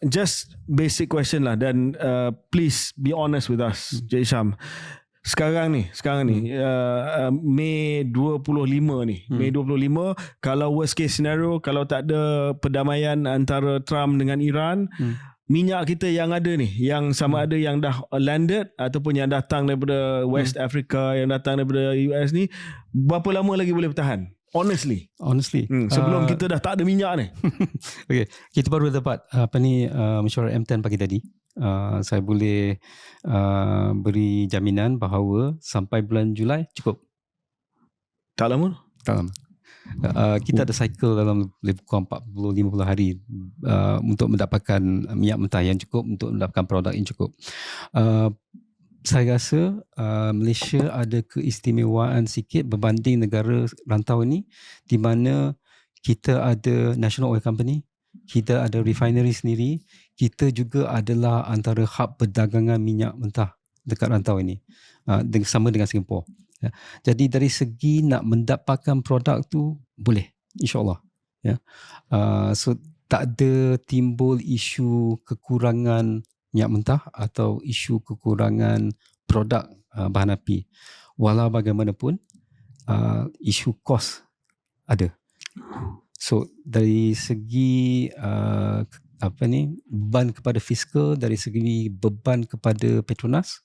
just basic question lah, dan please be honest with us, Cik Syam. Sekarang ni Mei 25 ni, Mei 25, kalau worst case scenario, kalau tak ada perdamaian antara Trump dengan Iran, minyak kita yang ada ni, yang sama ada yang dah landed ataupun yang datang daripada West Africa, yang datang daripada US ni, berapa lama lagi boleh bertahan? Honestly. Sebelum kita dah tak ada minyak ni. Okay, kita baru dapat mesyuarat M10 pagi tadi. Saya boleh beri jaminan bahawa sampai bulan Julai cukup. Tak lama? Tak lama. Kita ada cycle dalam lebih kurang 40-50 hari untuk mendapatkan minyak mentah yang cukup, untuk mendapatkan produk yang cukup. Saya rasa Malaysia ada keistimewaan sikit berbanding negara rantau ini, di mana kita ada National Oil Company, kita ada refinery sendiri, kita juga adalah antara hub perdagangan minyak mentah dekat rantau ini, sama dengan Singapura. Ya. Jadi dari segi nak mendapatkan produk tu boleh, insyaAllah. Ya. So tak ada timbul isu kekurangan minyak mentah atau isu kekurangan produk bahan api. Walau bagaimanapun, isu kos ada. So dari segi beban kepada fiskal, dari segi beban kepada Petronas,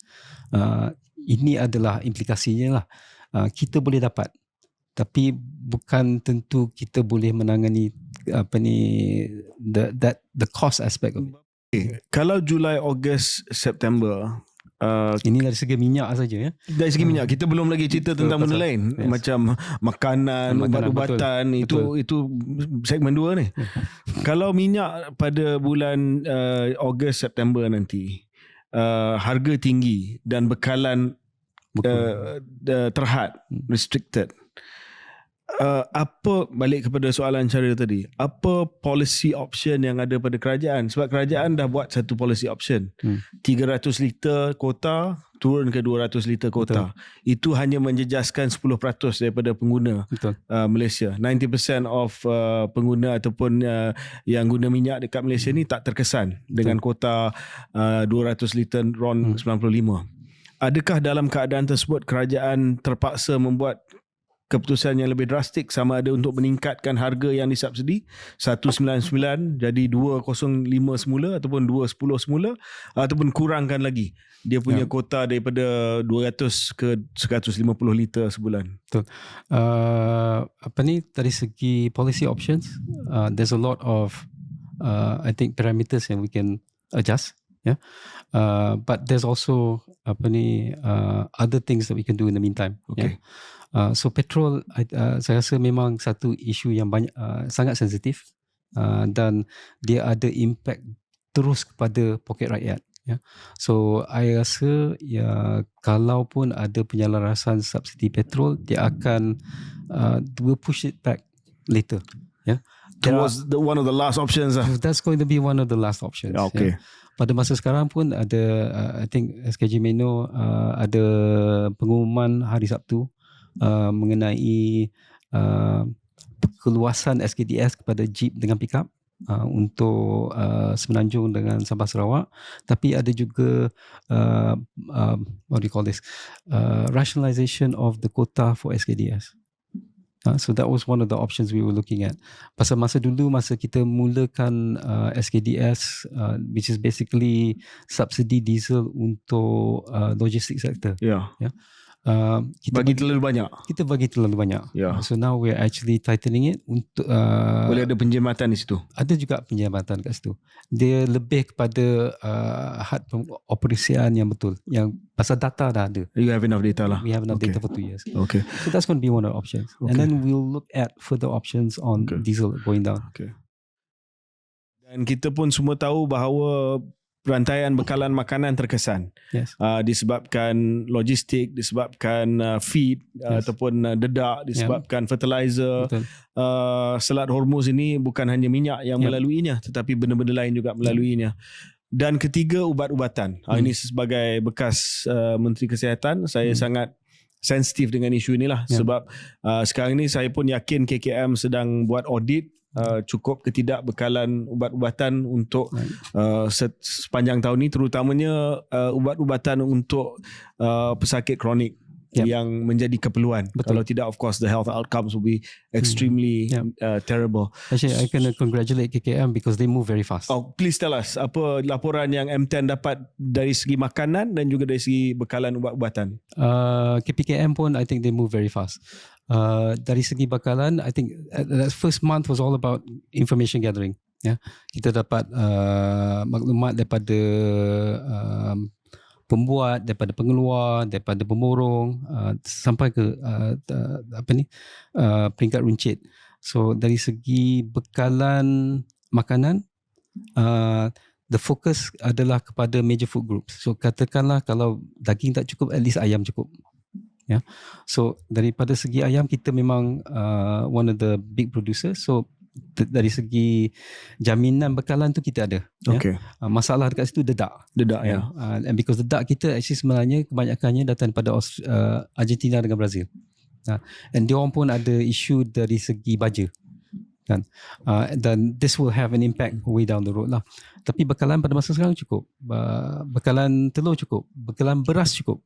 ini adalah implikasinya lah. Kita boleh dapat, tapi bukan tentu kita boleh menangani the cost aspect of it. Kalau Julai, Ogos, September, ini dari segi minyak saja, ya. Dari segi minyak, kita belum lagi cerita tentang benda lain, macam makanan, ubat-ubatan, itu segmen 2 ni. Kalau minyak pada bulan Ogos, September nanti harga tinggi dan bekalan terhad, restricted, apa, balik kepada soalan cara tadi, apa policy option yang ada pada kerajaan? Sebab kerajaan dah buat satu policy option, 300 liter kota turun ke 200 liter kota. Betul. Itu hanya menjejaskan 10% daripada pengguna Malaysia. 90% of pengguna ataupun yang guna minyak dekat Malaysia ni tak terkesan dengan kota 200 liter RON 95. Adakah dalam keadaan tersebut kerajaan terpaksa membuat keputusan yang lebih drastik, sama ada untuk meningkatkan harga yang disubsidi 199 jadi 205 semula ataupun 210 semula, ataupun kurangkan lagi dia punya kota daripada 200 ke 150 liter sebulan? Betul. Dari segi policy options, there's a lot of I think parameters yang we can adjust, yeah. But there's also other things that we can do in the meantime. Okay. So petrol, saya rasa memang satu isu yang sangat sensitif, dan dia ada impact terus kepada poket rakyat. Ya. So I rasa kalau pun ada penyelarasan subsidi petrol, dia akan will push it back later. Ya. Towards one of the last options. That's going to be one of the last options. Okay. Ya. Pada masa sekarang pun ada, I think SKJ Meno ada pengumuman hari Sabtu mengenai keluasan SKDS kepada Jeep dengan pickup untuk Semenanjung dengan Sabah Sarawak. Tapi ada juga what do you call this, rationalisation of the quota for SKDS. So that was one of the options we were looking at. Pasal masa kita mulakan SKDS, which is basically subsidi diesel untuk logistic sector. Yeah. Yeah. Kita bagi terlalu banyak. Yeah. So now we're actually tightening it untuk boleh ada penjimatan di situ. Ada juga penjimatan kat situ. Dia lebih kepada had operasian yang betul, yang pasal data dah ada. You have enough data lah. We have enough data for 2 years. Okay. So that's going to be one of the options. Okay. And then we'll look at further options on diesel going down. Okay. Dan kita pun semua tahu bahawa rantaian bekalan makanan terkesan. Yes. Disebabkan logistik, disebabkan feed, ataupun dedak, disebabkan fertilizer. Selat Hormuz ini bukan hanya minyak yang melaluinya, tetapi benda-benda lain juga melaluinya. Dan ketiga, ubat-ubatan. Ini sebagai bekas Menteri Kesihatan, saya sangat sensitif dengan isu inilah. Sebab sekarang ni saya pun yakin KKM sedang buat audit cukup ke tidak bekalan ubat-ubatan untuk sepanjang tahun ni, terutamanya ubat-ubatan untuk pesakit kronik yang menjadi keperluan. Betul. Kalau tidak, of course the health outcomes will be extremely terrible. Actually, I can congratulate KKM because they move very fast. Oh, please tell us apa laporan yang M10 dapat dari segi makanan dan juga dari segi bekalan ubat-ubatan. KPKM pun I think they move very fast. Dari segi bakalan, I think that first month was all about information gathering. Kita dapat maklumat daripada pembuat, daripada pengeluar, daripada pemborong, sampai ke peringkat runcit. So dari segi bekalan makanan, the focus adalah kepada major food groups. So katakanlah kalau daging tak cukup, at least ayam cukup. So daripada segi ayam, kita memang one of the big producers. So dari segi jaminan bekalan tu kita ada. Okay. Masalah dekat situ dedak. And because dedak kita actually sebenarnya kebanyakannya datang daripada Argentina dengan Brazil. And dia orang pun ada isu dari segi baja. Kan? Dan this will have an impact way down the road lah. Tapi bekalan pada masa sekarang cukup. Bekalan telur cukup. Bekalan beras cukup.